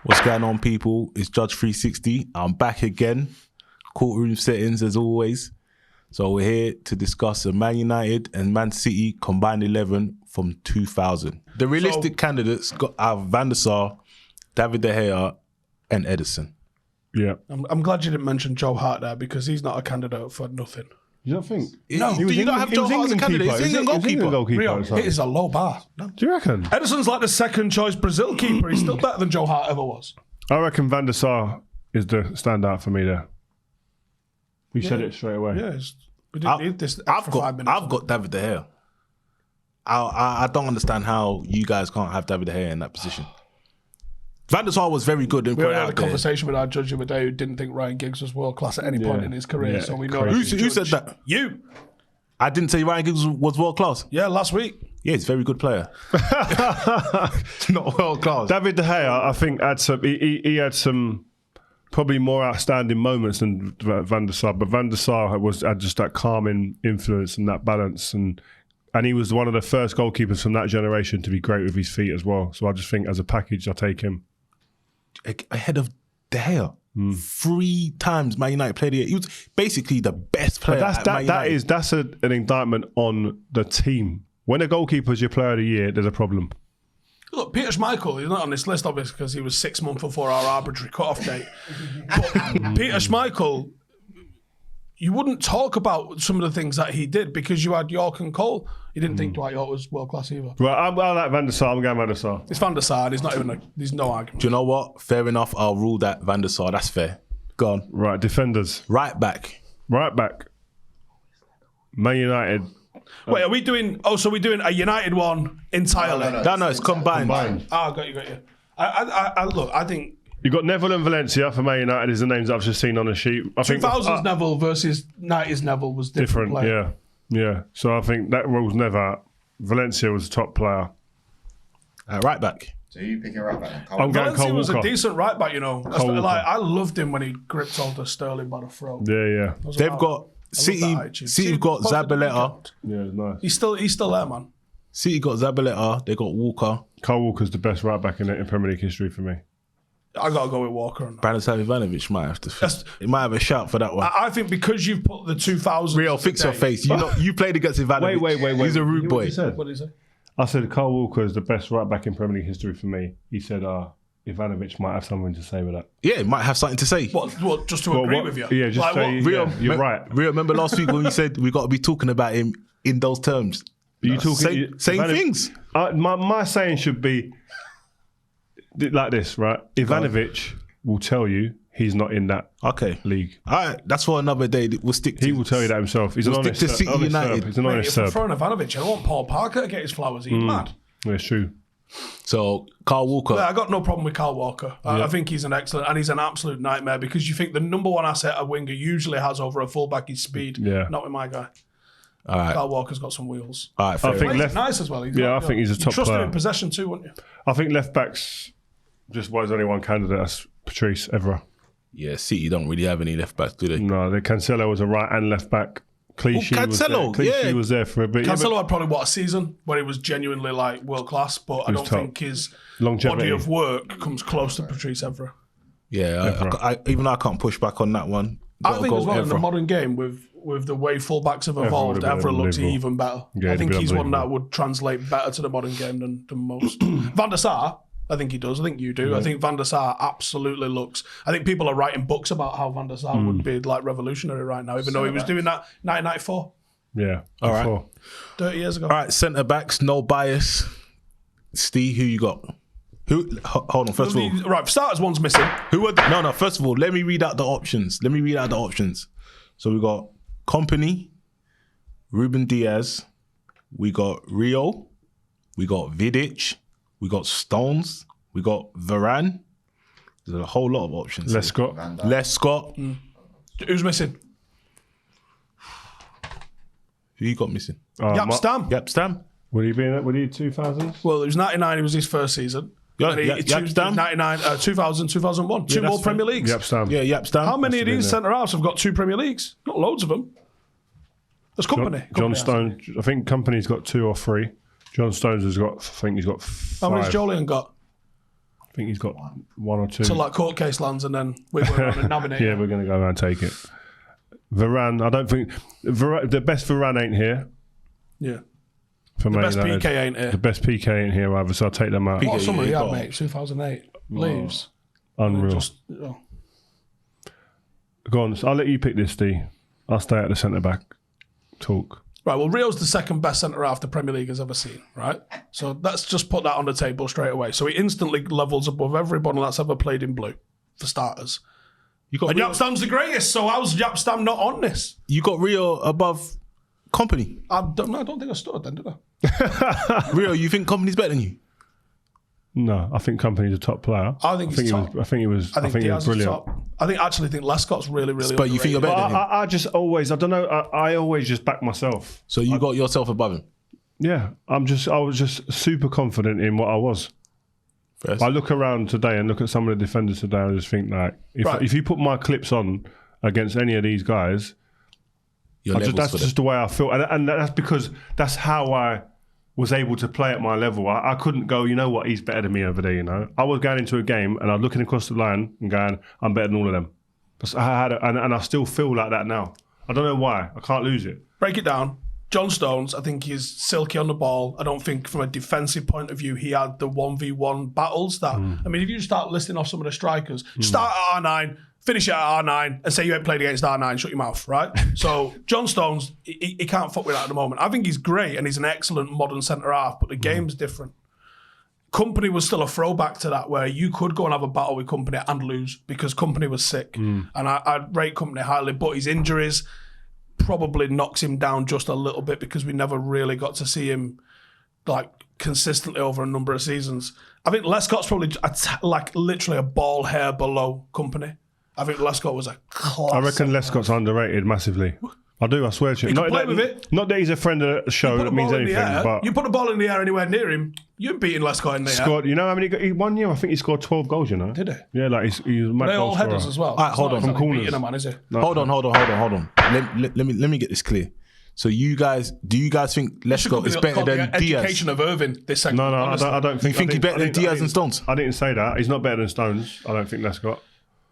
What's going on, people? It's Judge 360. I'm back again. Courtroom settings as always. So we're here to discuss the Man United and Man City combined 11 from 2000. The realistic candidates are Van der Saar, David De Gea and Ederson. Yeah. I'm glad you didn't mention Joe Hart there because he's not a candidate for nothing. You don't think? No, do you not have Joe Hart as a candidate? He's England goalkeeper. Rio, it is a low bar. No. Do you reckon? Ederson's like the second choice Brazil keeper. He's still better than Joe Hart ever was. I reckon Van der Sar is the standout for me there. We said it straight away. Yeah, we didn't need this extra 5 minutes. I've got David De Gea. I don't understand how you guys can't have David De Gea in that position. Van der Sar was very good. We had a conversation with our judge the other day who didn't think Ryan Giggs was world class at any point in his career. So we know who said that? You. I didn't say Ryan Giggs was world class. Yeah, last week. Yeah, he's a very good player. Not world class. David De Gea, I think, had some. He had some probably more outstanding moments than Van der Sar, but Van der Sar had just that calming influence and that balance, and he was one of the first goalkeepers from that generation to be great with his feet as well. So I just think, as a package, I'll take him ahead of De Gea. 3 times Man United played here. He was basically the best player. But that's an indictment on the team. When a goalkeeper's your player of the year, there's a problem. Look, Peter Schmeichel, he's not on this list, obviously, because he was 6 months before our arbitrary cut-off date. But Peter Schmeichel, you wouldn't talk about some of the things that he did because you had Yorke and Cole. You didn't think Dwight Yorke was world-class either. Right, I like Van der Sar. I'm going Van der Sar. It's Van der Saar. There's no argument. Do you know what? Fair enough. I'll rule that Van der Saar. That's fair. Go on. Right, defenders. Right back. Man United. Wait, are we doing... Oh, so we're doing a United one entirely? No, it's combined. Ah, got you. Look, I think... You've got Neville and Valencia for Man United is the names I've just seen on the sheet. I think 2000's Neville versus 90's Neville was different player. Yeah. So I think that rules never out. Valencia was the top player. Right back. So you picking right back? I'm going Valencia Cole was Walker. a decent right back, you know. I loved him when he gripped Alder Sterling by the throat. Yeah. They've got City've got Zabaleta. Yeah, it's nice. He's still there, man. City got Zabaleta. They got Walker. Cole Walker's the best right back in Premier League history for me. I got to go with Walker. Branislav Ivanovic might have to. It might have a shout for that one. I think because you've put the 2000s. Rio, fix your face. You played against Ivanovic. Wait. He's a rude boy. What did he say? I said Cole Walker is the best right back in Premier League history for me. He said Ivanovic might have something to say with that. Yeah, might have something to say. What just to agree with you? Yeah, just say you're right. Rio, remember last week when we said we got to be talking about him in those terms? Are you talking same things? My saying should be like this, right? Ivanovic will tell you he's not in that league. All right, that's for another day. We'll stick to. He will tell you that himself. He's an honest City United. He's an honest If we're throwing Ivanovic, I don't want Paul Parker to get his flowers. He's mad. Yeah, it's true. So Carl Walker. I got no problem with Carl Walker. I think he's an excellent, and he's an absolute nightmare because you think the number one asset a winger usually has over a fullback is speed. Yeah. Not with my guy. All right. Carl Walker's got some wheels. All right, fair I think He's nice as well. I think he's a top trust player. him in possession too, wouldn't you? I think left backs just was only one candidate. That's Patrice Evra. Yeah, City don't really have any left backs, do they? No, the Cancelo was a right and left back. Clichy was there for a bit. Cancelo had probably a season where he was genuinely like world class, but I don't think his body of work comes close to Patrice Evra. Yeah, even though I can't push back on that one. I think as well in the modern game with the way fullbacks have evolved, Evra looks even better. Yeah, I think he's one that would translate better to the modern game than most. Van der Saar, I think he does. I think you do. I think Van der Saar absolutely looks. I think people are writing books about how Van der Saar would be like revolutionary right now, even though he was doing that 1994. Yeah. All right. 30 years ago. All right, centre backs, no bias. Steve, who you got? Hold on. First of all, right. Starters, one's missing. No. First of all, let me read out the options. So we got Kompany, Ruben Diaz. We got Rio. We got Vidic. We got Stones. We got Varane. There's a whole lot of options. Les Scott. Who's missing? Who you got missing? Jaap Stam. Would he be in it? Would he 2000s? Well, it was 99. It was his first season. Jaap Stam. 99, 2000, 2001. Two more Premier Leagues. Jaap Stam. Yeah, Jaap Stam. How many of these centre halves have got 2 Premier Leagues? Not loads of them. There's Kompany. John Stones. I think Kompany's got 2 or 3. John Stones has got. I think he's got 5. How many's Jolien got? think he's got one or two. So like court case lands and then we're going around and nabbing it. Yeah, we're going to go around and take it. Varane, I don't think... the best Varane ain't here. Yeah. For The Man best United. PK ain't here. The best PK ain't here either, so I'll take them out. What summer he had, got- mate? 2008. Leaves. Unreal. Just, Go on, I'll let you pick this, D. I'll stay at the centre-back talk. Right, well, Rio's the second best centre-half the Premier League has ever seen, right? So let's just put that on the table straight away. So he instantly levels above everybody that's ever played in blue, for starters. You got And Rio, Yapstam's the greatest, so how's Yapstam not on this? you got Rio above Kompany. I don't think I stood then, did I? Rio, you think Kompany's better than you? No, I think Kompany's a top player. I think he's top. I think he was I think Diaz is brilliant. top. I actually think Lescott's really, really But you think you're underrated. better than him? I just always, I don't know, I always just back myself. So you got yourself above him. Yeah, I was just super confident in what I was. First. I look around today and look at some of the defenders today. I just think like, if you put my clips on against any of these guys, that's just the way I feel, and that's because that's how I was able to play at my level. I couldn't go, you know what, he's better than me over there. You know, I was going into a game and I'm looking across the line and going, I'm better than all of them. And I still feel like that now. I don't know why. I can't lose it. Break it down. John Stones, I think he's silky on the ball. I don't think from a defensive point of view he had the 1v1 battles that... I mean, if you start listing off some of the strikers, start at R9, finish at R9 and say you ain't played against R9, shut your mouth, right? So John Stones, he can't fuck with that at the moment. I think he's great and he's an excellent modern centre-half, but the game's different. Kompany was still a throwback to that where you could go and have a battle with Kompany and lose because Kompany was sick. And I rate Kompany highly, but his injuries probably knocks him down just a little bit because we never really got to see him like consistently over a number of seasons. I think Lescott's probably like literally a ball hair below Kompany. I think Lescott was a class. I reckon Lescott's underrated massively. I do, I swear to you. He can play with it. Not that he's a friend of the show, that means anything, but... You put a ball in the air anywhere near him, you're beating Lescott in the air. Scored, you know how many... One year, I think he scored 12 goals, you know? Did he? Yeah, like he's a mad They goal all scorer. headers as well. All right, hold on. From corners. beating a man, is he? Hold on. Let me get this clear. So do you guys think Lescott is better than Diaz? Education of Irving this segment. No, honestly. I don't think... You think he's better than Diaz and Stones? I didn't say that. He's not better than Stones. I don't think Lescott.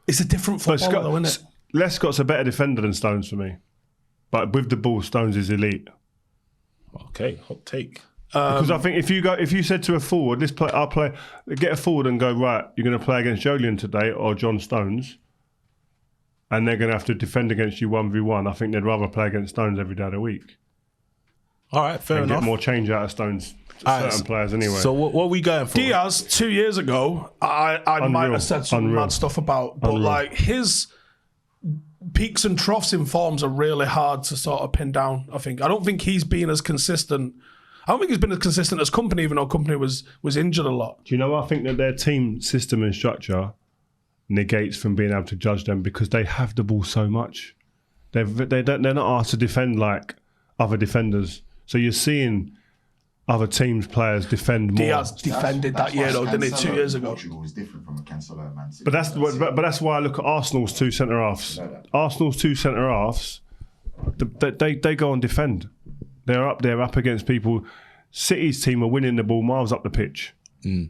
It's a different footballer though, isn't it? Lescott's a better defender than Stones for me. But with the ball, Stones is elite. Okay, hot take. Because I think if you said to a forward, get a forward and go, right, you're going to play against Jolyon today or John Stones, and they're going to have to defend against you 1v1, I think they'd rather play against Stones every day of the week. All right, fair And enough. get more change out of Stones, certain players anyway. So what are we going for? Diaz 2 years ago, I might have said some mad stuff about, but like his peaks and troughs in forms are really hard to sort of pin down. I don't think he's been as consistent. I don't think he's been as consistent as Kompany, even though Kompany was injured a lot. Do you know, I think that their team system and structure negates from being able to judge them because they have the ball so much. They're not asked to defend like other defenders. So you're seeing other teams' players defend more. Diaz defended that year though, didn't he? 2 years ago. Portugal is different from a Cancelo and Man City. But that's why I look at Arsenal's two centre halves. Arsenal's two centre halves, they go and defend. They're up against people. City's team are winning the ball miles up the pitch,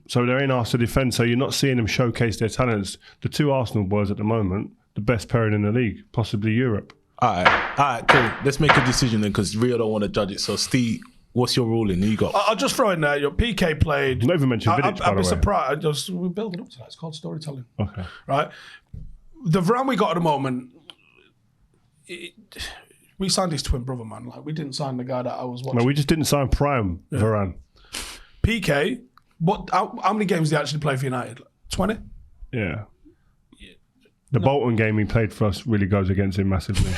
so they're in asked to defend. So you're not seeing them showcase their talents. The two Arsenal boys at the moment, the best pairing in the league, possibly Europe. All right, cool. Let's make a decision then, because Rio don't want to judge it. So Steve, what's your ruling? Who you got? I'll just throw in there. Your PK played. Not even mentioned Vidic, by I'd the be way. surprised. We're building up to that. It's called storytelling. Okay. Right. The Varane we got at the moment. We signed his twin brother, man. Like we didn't sign the guy that I was watching. No, we just didn't sign Prime Varane. PK. How many games did he actually play for United? 20? Yeah. The Bolton game he played for us really goes against him massively.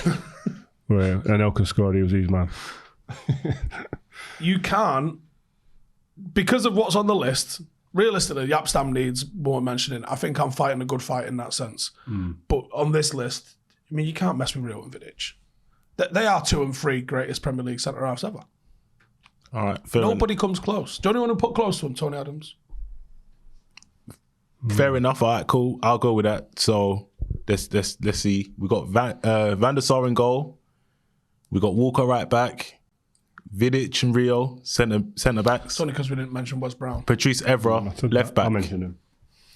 Where Anelka scored, he was his man. You can't, because of what's on the list, realistically, Yapstam needs more mentioning. I think I'm fighting a good fight in that sense. But on this list, I mean, you can't mess with Rio and Vidic. They are 2 and 3 greatest Premier League centre-halves ever. All right, fair Nobody comes close. Do you want to put close to him, Tony Adams? Fair enough. All right, cool. I'll go with that. So let's see. We got Van der Saar in goal. We got Walker right back. Vidic and Rio centre backs. It's only because we didn't mention Wes Brown. Patrice Evra left back. I mentioned him.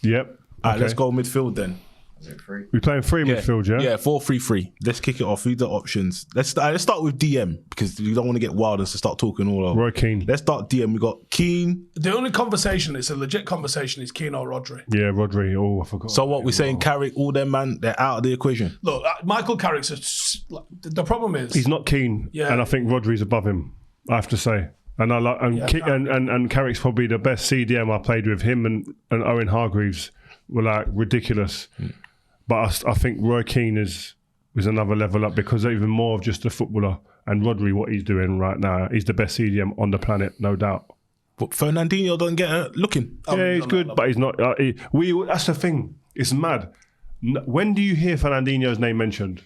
Yep. All right, let's go midfield then. Is it 3? We're playing 3 midfield, yeah? Yeah, 4-3-3. Let's kick it off. Read the options. Let's start with DM because you don't want to get wild and start talking all over. Roy Keane. Let's start DM. We got Keane. The only conversation, it's a legit conversation, is Keane or Rodri. Yeah, Rodri. Oh, I forgot. So what we're saying, Carrick, all them man, they're out of the equation. Look, Michael Carrick's the problem is He's not Keane, and I think Rodri's above him, I have to say. And I like and Carrick's probably the best CDM I played with. Him and Owen Hargreaves were like ridiculous. But I think Roy Keane is another level up because even more of just a footballer. And Rodri, what he's doing right now, he's the best CDM on the planet, no doubt. But Fernandinho doesn't get looking. Yeah, he's good, but he's not. That's the thing. It's mad. When do you hear Fernandinho's name mentioned?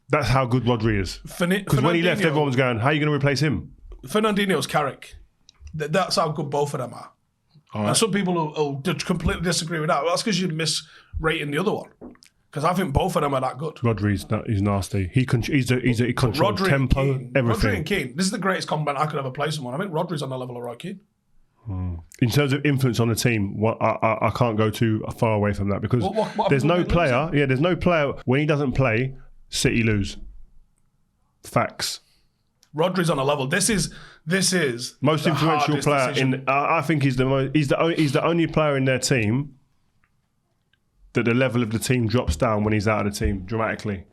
That's how good Rodri is. Because when he left, everyone was going, how are you going to replace him? Fernandinho's Carrick. That's how good both of them are. Right. And some people will completely disagree with that. Well, that's because you're misrating the other one. Because I think both of them are that good. Rodri's nasty. He controls tempo, everything. Rodri and Keane. This is the greatest compliment I could ever play someone. I think Rodri's on the level of Roy Keane. In terms of influence on the team, I can't go too far away from that because there's no player. Yeah, there's no player when he doesn't play. City lose. Facts. Rodri's on a level. This is most influential player decision. in. I think he's the only player in their team that the level of the team drops down when he's out of the team dramatically.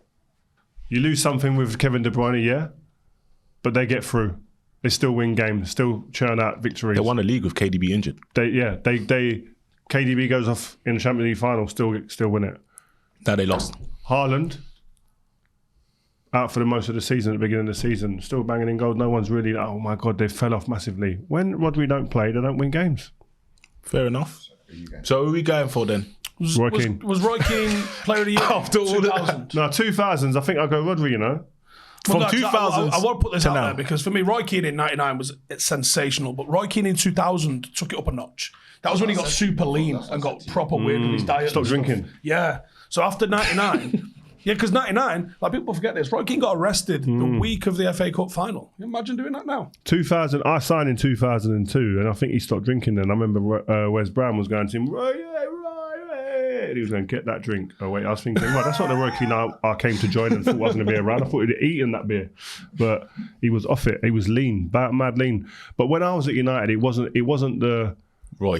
You lose something with Kevin De Bruyne, yeah, but they get through. They still win games, still churn out victories. They won a league with KDB injured. KDB goes off in the Champions League final, still win it. Now they lost. Haaland, out for the most of the season, at the beginning of the season, still banging in goals. No one's really, oh my God, they fell off massively. When Rodri don't play, they don't win games. Fair enough. So who are we going for then? Roy Keane. Was Roy Keane player of the year? After all 2000? No, 2000s, I think I'll go Rodri, you know. From 2000 I want to put this out there because for me, Roy Keane in 99 was sensational, but Roy Keane in 2000 took it up a notch. That was when he got super lean and got proper weird with his diet. Stopped drinking. Yeah. So after 99... Yeah, because 99, like people forget this, Roy Keane got arrested the week of the FA Cup final. Can you imagine doing that now? 2000, I signed in 2002, and I think he stopped drinking then. I remember Wes Brown was going to him, Roy, and he was going, get that drink. Oh, wait, I was thinking, right, that's not the Roy Keane I came to join and thought I was going to be around. I thought he'd eaten that beer. But he was off it. He was lean, mad lean. But when I was at United, it wasn't the Roy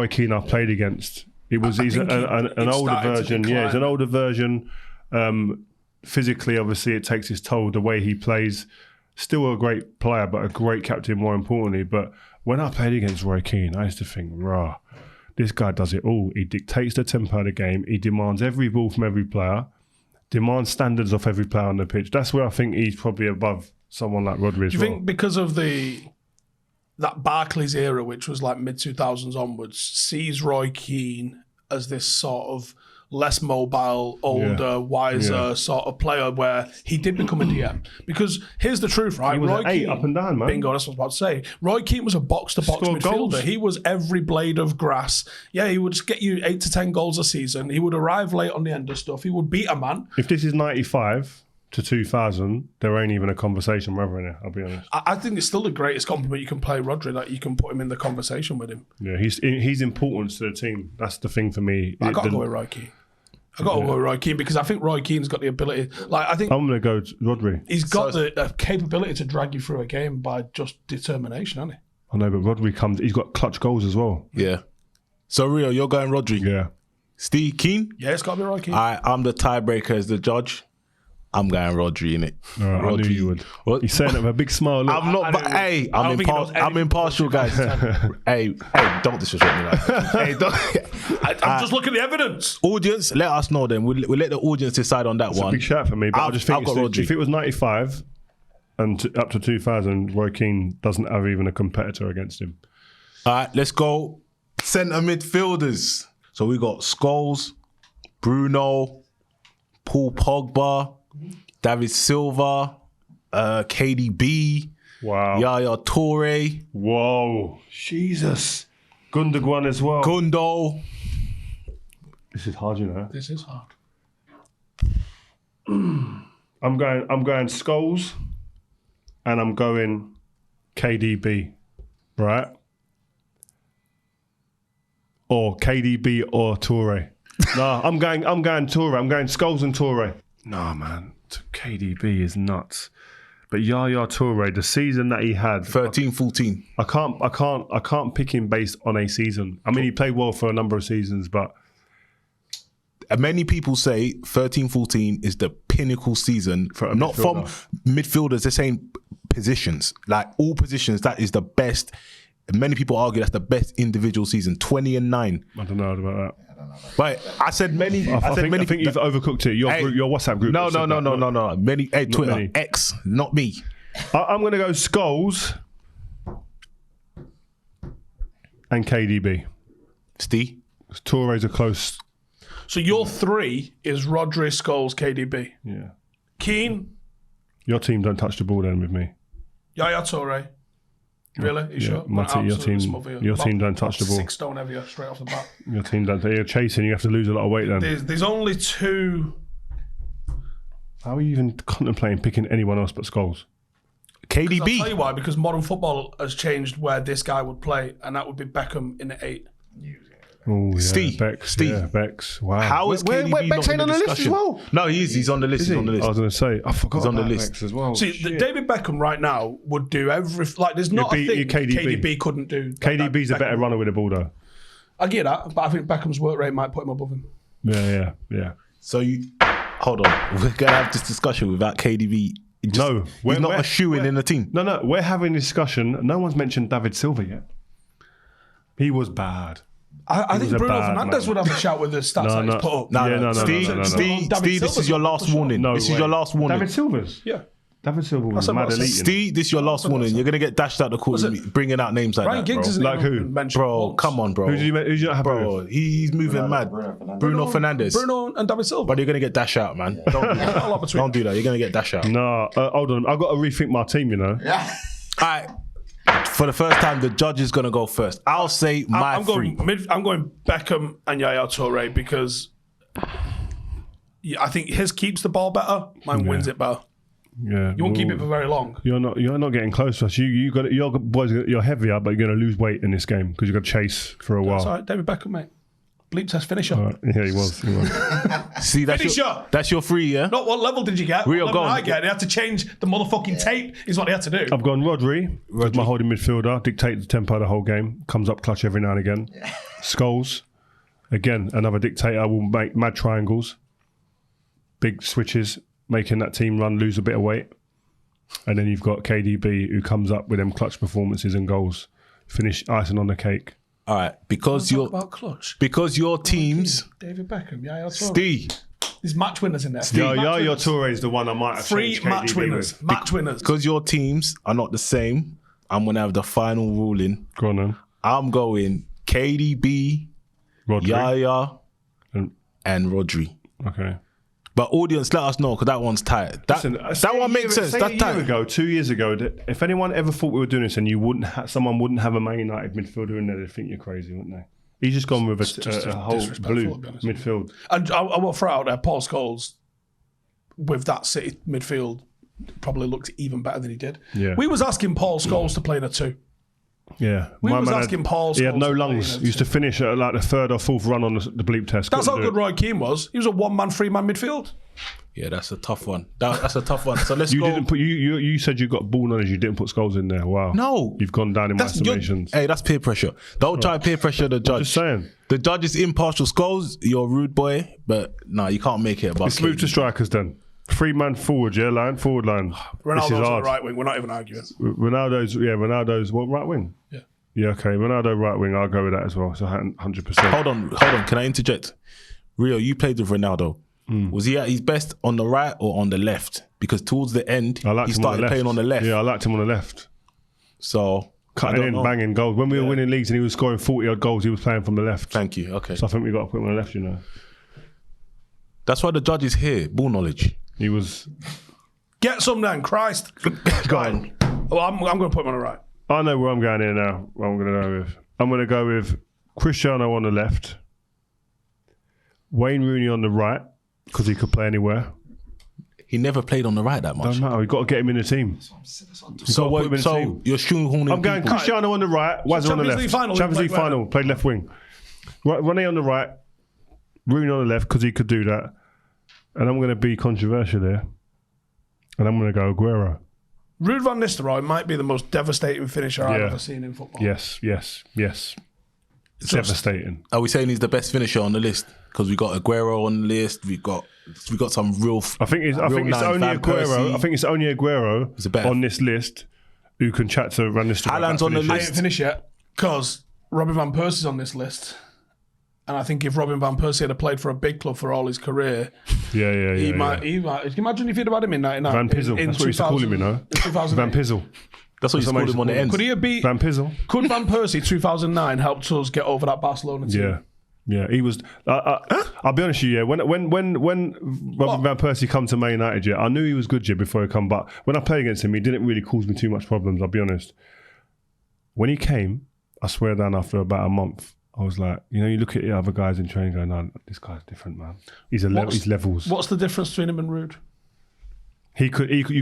Keane I played against. It was an older version. Yeah, it's an older version. Physically, obviously, it takes its toll. The way he plays, still a great player, but a great captain, more importantly. But when I played against Roy Keane, I used to think, rah, this guy does it all. He dictates the tempo of the game. He demands every ball from every player, demands standards off every player on the pitch. That's where I think he's probably above someone like Rodri as well. Do you think because of that Barclays era, which was like mid-2000s onwards, sees Roy Keane as this sort of less mobile, older, wiser sort of player where he did become a DM? Because here's the truth, right? He was Roy an 8 Keane, up and down, man. Bingo, that's what I was about to say. Roy Keane was a box-to-box Scored midfielder. goals. He was every blade of grass. Yeah, he would just get you 8 to 10 goals a season. He would arrive late on the end of stuff. He would beat a man. If this is 95 to 2000, there ain't even a conversation whether in it, I'll be honest. I think it's still the greatest compliment you can play Rodri, that you can put him in the conversation with him. Yeah, he's important to the team. That's the thing for me. I got to go with Roy Keane. I got to go with Roy Keane because I think Roy Keane's got the ability. Like I think I'm going to go Rodri. He's got the capability to drag you through a game by just determination, hasn't he? I know, but Rodri he's got clutch goals as well. Yeah. So Rio, you're going Rodri. Yeah. Steve Keane. Yeah, it's got to be Roy Keane. I'm the tiebreaker as the judge. I'm going Rodri in it. Right, I knew you would. What? He's saying it with a big smile. Look. I'm not, but hey, I'm impartial, guys. hey, don't disrespect me like that. Hey, don't. I'm just looking at the evidence. Audience, let us know then. We'll let the audience decide on that It's one. a big shout for me, but I just think if it was 95 and up to 2000, Roy Keane doesn't have even a competitor against him. All right, let's go centre midfielders. So we got Scholes, Bruno, Paul Pogba, David Silva, KDB, Wow. Yaya Touré, Whoa. Jesus. Gundogan as well. Gundo. This is hard, you know. This is hard. I'm going Scholes and I'm going KDB. Right? or KDB or Touré. No, I'm going Touré. I'm going Scholes and Touré. No, man. KDB is nuts. But Yaya Touré, the season that he had, 13-14. I can't pick him based on a season. I mean, he played well for a number of seasons, but Many people say 13-14 is the pinnacle season, For a not from midfielder. midfielders, they're saying positions. Like all positions, that is the best. Many people argue that's the best individual season, 20-9. I don't know about that. But I said many. I think you've overcooked it. Your Hey, your WhatsApp group. No. said that. Many. Hey, Twitter, many. X, not me. I'm going to go Scholes and KDB. Steve? Touré's a close. So your 3 is Rodri, Scholes, KDB. Yeah. Keane, Your team don't touch the ball then with me. Yaya Touré. Really? You sure? my Like, team- your absolutely team- smother you. your team don't About touch the ball. 6 stone heavier straight off the bat. Your team don't. You're chasing. You have to lose a lot of weight then. There's only 2. How are you even contemplating picking anyone else but Scholes? I'll tell you KDB. why, because modern football has changed where this guy would play, and that would be Beckham in the 8. Oh, yeah. Steve. Bex. Steve. Yeah, Bex. Wow. How is KDB Bex not ain't in on the list discussion? as well? No, he is. He's on the list. Is He's he? on the list. I was going to say, I forgot He's on the about list. Bex as well. See, David Beckham right now would do there's not You'd a be- thing KDB. KDB couldn't do. like KDB's that a better Beckham- runner with the ball though. I get that, but I think Beckham's work rate might put him above him. Yeah. So you hold on. We're gonna have this discussion without KDB. No, he's not a shoe in the team. No, we're having a discussion. No one's mentioned David Silva yet. He was bad. I think was a Bruno bad Fernandes man. would have a shout with the stats that he's put up. No, Steve, no. Steve, David Steve, this Silva's is your on last the show. warning. No This is way. your last warning. David Silva's. Yeah. David Silva was That's mad what I said. elite. Steve, this is your last warning. You're gonna get dashed out the court with me bringing out names like Ryan that, Giggs bro. isn't Like even who? mentioned Bro, once. come on, bro. Who did you not have? Bro, he's moving mad. Bruno Fernandes. Bruno and David Silva. But you're gonna get dashed out, man. Don't do that. Not a lot between Don't do that. You're gonna get dashed out. No, hold on. I've got to rethink my team. You know. Yeah. All right. For the first time, the judge is gonna go first. I'll say my I'm three. I'm going Beckham and Yaya Touré because I think his keeps the ball better, mine wins it better. Yeah. You won't keep it for very long. You're not getting close to us. You're heavier, but you're going to lose weight in this game because you're going to chase for a while. That's all right, David Beckham, mate. Bleep test finisher. All right. Yeah, he was. See, Finisher. that's your three, yeah. Not what level did you get? Rio, What go level on. did I get? They had to change the motherfucking tape. Is what they had to do. I've gone Rodri as my holding midfielder, dictates the tempo of the whole game, comes up clutch every now and again. Scholes, again, another dictator, will make mad triangles, big switches, making that team run, lose a bit of weight. And then you've got KDB who comes up with them clutch performances and goals, finish icing on the cake. All right, because Talk about clutch. your teams, David Beckham, Yaya Touré. Steve, There's match winners in there. Your Touré is the one I might have Three changed match KDB winners. with. Match winners. because your teams are not the same, I'm gonna have the final ruling. Go on then. I'm going KDB, Rodri. Yaya, And- and Rodri. Okay. But audience, let us know because that one's tight. That one makes sense. That's tight. 2 years ago, that if anyone ever thought we were doing this and you someone wouldn't have a Man United midfielder in there, they'd think you're crazy, wouldn't they? He's just gone with a whole disrespectful, blue to be honest. midfield. And I will throw out there, Paul Scholes, with that City midfield, probably looked even better than he did. Yeah. We was asking Paul Scholes to play in a 2. Yeah. We My was man asking Paul He had Scholes no to play lungs. in a He used to finish at like the third or fourth run on the bleep test. That's how Couldn't good do it. Roy Keane was. He was a 1-man, 3-man midfield. Yeah, that's a tough one. That's a tough one. So let's You go. didn't put you said you got ball knowledge. You didn't put Scholes in there. Wow. No. You've gone down in my That's your- estimations. Hey, that's peer pressure. Don't try and peer pressure the judge. Just saying. The judge is impartial. Scholes, you're a rude boy, but no, you can't make it about Let's move to strikers then. 3-man forward, forward line. This is Ronaldo's on the hard. right wing. We're not even arguing. Ronaldo's what, right wing? Yeah. Yeah, okay. Ronaldo right wing, I'll go with that as well. So 100%. Hold on. Can I interject? Rio, you played with Ronaldo. Was he at his best on the right or on the left? Because towards the end, I liked he him started playing on the left. Yeah, I liked him on the left. So, I Cutting don't in, know. banging goals. When we were winning leagues and he was scoring 40-odd goals, he was playing from the left. Thank you. Okay. So I think we got to put him on the left, you know. That's why the judge is here. Ball knowledge. He was... Get some then, Christ. Go on. Well, I'm going to put him on the right. I know where I'm going here now. What I'm going to go with. I'm going to go with Cristiano on the left, Wayne Rooney on the right, because he could play anywhere. He never played on the right that much. Doesn't matter. We've got to get him in the team. So, put him in the team. you're shoehorning I'm going people. Cristiano on the right, Wazza on the Champions left. League final, he Champions played League final, played left wing. Rooney on the right, Rooney on the left because he could do that. And I'm going to be controversial there. And I'm going to go Agüero. Ruud van Nistelrooy might be the most devastating finisher I've Yeah. ever seen in football. Yes. Devastating. Are we saying he's the best finisher on the list? Because we got Agüero on the list. We got some real. I think it's only Van Agüero. Persie. I think it's only Agüero It's a better- on this list who can chat to Van Nistelrooy. Haaland's on the I list. ain't finished yet because Robin van Persie's on this list. And I think if Robin van Persie had played for a big club for all his career, he might. Can you imagine if you'd have had him in 99? Van Pizzle. That's what we used to call him, you know. Van Pizzle. That's what you called him on the end. Could he have beat? Van Pizzle. Could Van Persie 2009 helped us get over that Barcelona team? Yeah, he was. I'll be honest with you. Yeah, when Robin van Persie come to Man United, yeah, I knew he was good, yeah, before he come. But when I played against him, he didn't really cause me too much problems. I'll be honest. When he came, I swear down after about a month, I was like, you look at the other guys in training, going, "No, this guy's different, man. He's levels." What's the difference between him and Ruud? You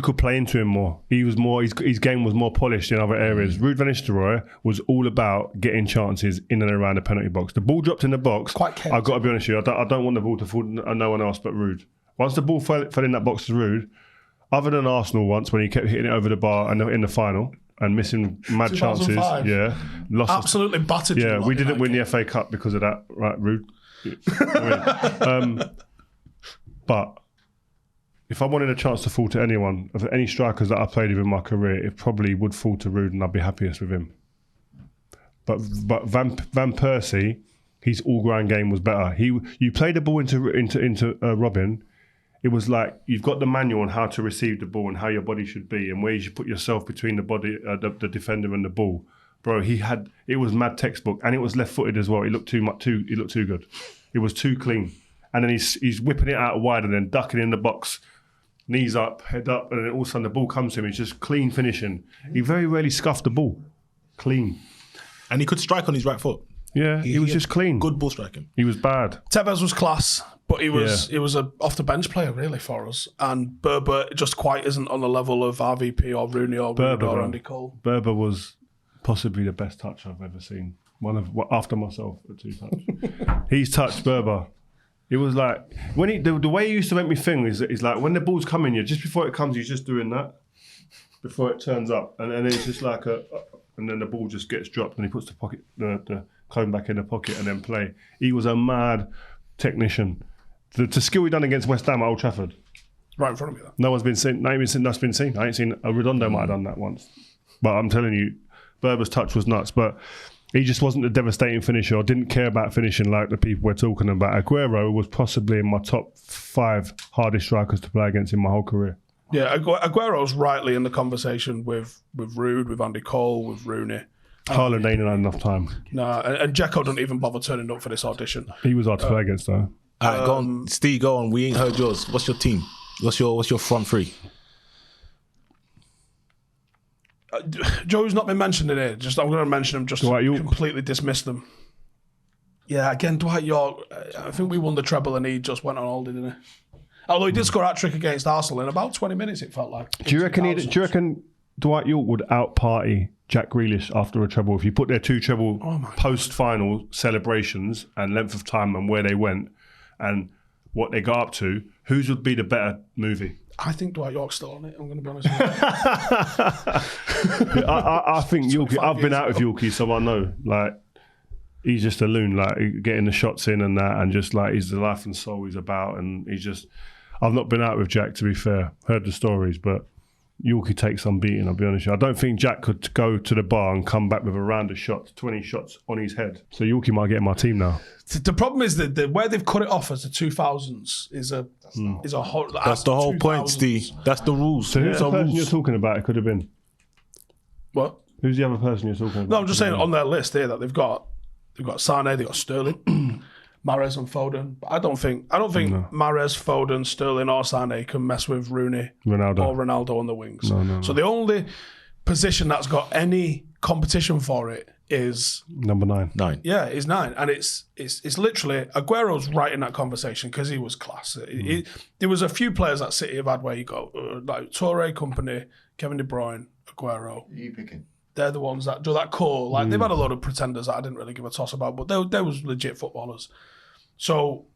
could play into him more. He was more. His game was more polished in other areas. Ruud van Nistelrooy was all about getting chances in and around the penalty box. The ball dropped in the box. Quite careful. I've got to be honest with you. I don't want the ball to fall to no one else but Ruud. Once the ball fell in that box to Ruud, other than Arsenal once when he kept hitting it over the bar and in the final and missing mad chances. 2005. Yeah, lost. Absolutely battered. Yeah, you we lot in didn't that win game. the FA Cup because of that, right, Ruud? But if I wanted a chance to fall to anyone, of any strikers that I played with in my career, it probably would fall to Ruud and I'd be happiest with him. But Van Persie, his all-round game was better. You played the ball into Robin. It was like you've got the manual on how to receive the ball and how your body should be and where you should put yourself between the body, the defender and the ball. Bro, it was mad textbook, and it was left-footed as well. He looked too good. It was too clean, and then he's whipping it out wide and then ducking in the box, knees up, head up, and then all of a sudden the ball comes to him. It's just clean finishing. He very rarely scuffed the ball, clean, And he could strike on his right foot. Yeah, he was just clean. Good ball striking. He was bad. Tevez was class, but he was a off the bench player really for us. And Berber just quite isn't on the level of RVP or Rooney or Ruud or Andy Cole. Berber was possibly the best touch I've ever seen. After myself at 2 touch. He's touched Berber. It was like when the way he used to make me think is like when the ball's coming, just before it comes, he's just doing that before it turns up, and then it's just like and then the ball just gets dropped, and he puts the cone back in the pocket, and then play. He was a mad technician. The skill he done against West Ham at Old Trafford, Right in front of me, though. no one's been seen. That's been seen. I ain't seen. Redondo might have done that once, but I'm telling you, Berber's touch was nuts, but. He just wasn't a devastating finisher or didn't care about finishing like the people we're talking about. Agüero was possibly in my top 5 hardest strikers to play against in my whole career. Yeah, Aguero's rightly in the conversation with Ruud, with Andy Cole, with Rooney. Haaland ain't had enough time. Nah, and Dzeko don't even bother turning up for this audition. He was hard to play against though. All right, go on. Steve, go on. We ain't heard yours. What's your team? What's your front three? Joe's not been mentioned in here. I'm going to mention him just to Dwight Yorke. completely dismiss them. Yeah, again, Dwight Yorke. I think we won the treble and he just went on holiday, didn't he? Although he did score a hat trick against Arsenal in about 20 minutes, it felt like. Do you reckon Dwight Yorke would out-party Jack Grealish after a treble? If you put their 2 treble post-final celebrations and length of time and where they went and what they got up to, whose would be the better movie? I think Dwight Yorke's still on it, I'm going to be honest with you. I think Yorke. I've been years out with Yorke, so I know. Like, he's just a loon. Like, getting the shots in and that, and just like he's the life and soul he's about. And he's just. I've not been out with Jack, to be fair. Heard the stories, but Yorke takes some beating. I'll be honest with you. I don't think Jack could go to the bar and come back with a round of shots, 20 shots on his head. So Yorke might get in my team now. The problem is that where they've cut it off as the 2000s is a whole. That's the whole point, Steve. That's the rules. So who's the person rules. you're talking about? It could have been. What? Who's the other person you're talking about? No, I'm just saying on their list here that they've got Sane, they've got Sterling, Mahrez and Foden. But I don't think Mahrez, Foden, Sterling or Sane can mess with Rooney or Ronaldo on the wings. No. So the only position that's got any competition for it is number 9. 9. Yeah, it's 9, and it's literally Aguero's right in that conversation because he was class. There was a few players that City have had where you go like Touré, Kompany, Kevin De Bruyne, Agüero. Who are you picking? They're the ones that do that core. Like, they've had a lot of pretenders that I didn't really give a toss about, but they was legit footballers. So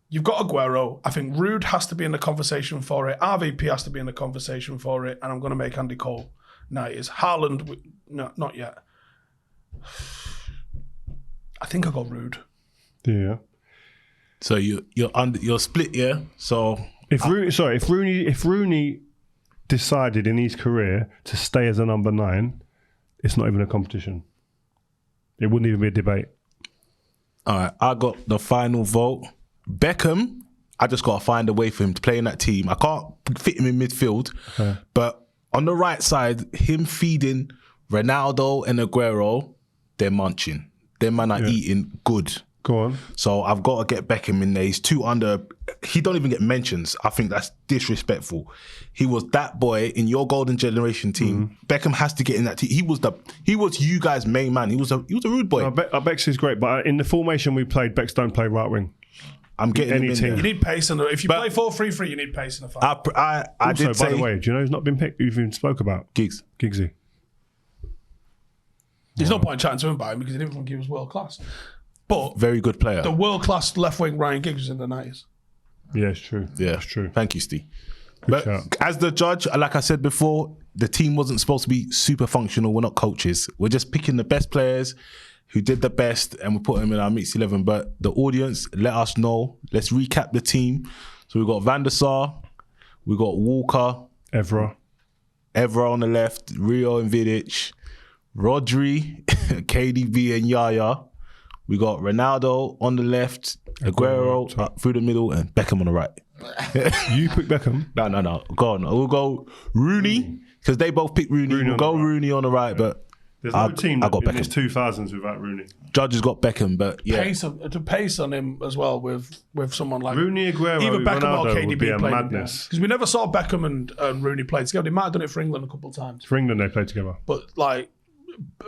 you've got Agüero. I think Ruud has to be in the conversation for it. RVP has to be in the conversation for it. And I'm going to make Andy Cole 90s. Haaland, no, not yet. I think I got Ruud. Yeah. So you're split, yeah. So if Rooney decided in his career to stay as a number 9, it's not even a competition. It wouldn't even be a debate. All right, I got the final vote. Beckham, I just got to find a way for him to play in that team. I can't fit him in midfield, but on the right side, him feeding Ronaldo and Agüero, they're munching. Them man are eating good. Go on. So I've got to get Beckham in there. He's 2 under. He don't even get mentions. I think that's disrespectful. He was that boy in your golden generation team. Beckham has to get in that team. He was you guys' main man. He was a rude boy. Bex is great, but in the formation we played, Bex don't play right wing. I'm getting any him in team. there. You need pace. If you play 4-3-3, you need pace in the fight. I Also, did by say the way, do you know who's not been picked? Who even spoke about? Giggsy. There's no point chatting to him about him because he didn't think he was world class. But very good player. The world class left wing Ryan Giggs was in the 90s. Yeah, it's true. Yeah, it's true. Thank you, Steve. Good But shout. as the judge, like I said before, the team wasn't supposed to be super functional. We're not coaches. We're just picking the best players who did the best and we put them in our mixed 11. But the audience, let us know. Let's recap the team. So we've got Van der Saar, we've got Walker, Evra on the left, Rio and Vidic, Rodri, KDB and Yaya. We got Ronaldo on the left, Agüero through the middle, and Beckham on the right. You pick Beckham? No. Go on. We'll go Rooney, because they both picked Rooney. We'll go Rooney on the right, but there's no team I got in this Beckham. 2000s without Rooney. Judge has got Beckham, but yeah. Pace on him as well with someone like Rooney, Aguero, either Beckham Ronaldo or KDB would be a playing madness. Because we never saw Beckham and Rooney play together. They might have done it for England a couple of times. For England, they played together. But like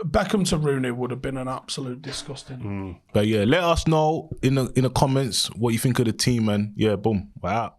Beckham to Rooney would have been an absolute disgusting. But yeah, let us know in the comments what you think of the team, and yeah, boom, we're out.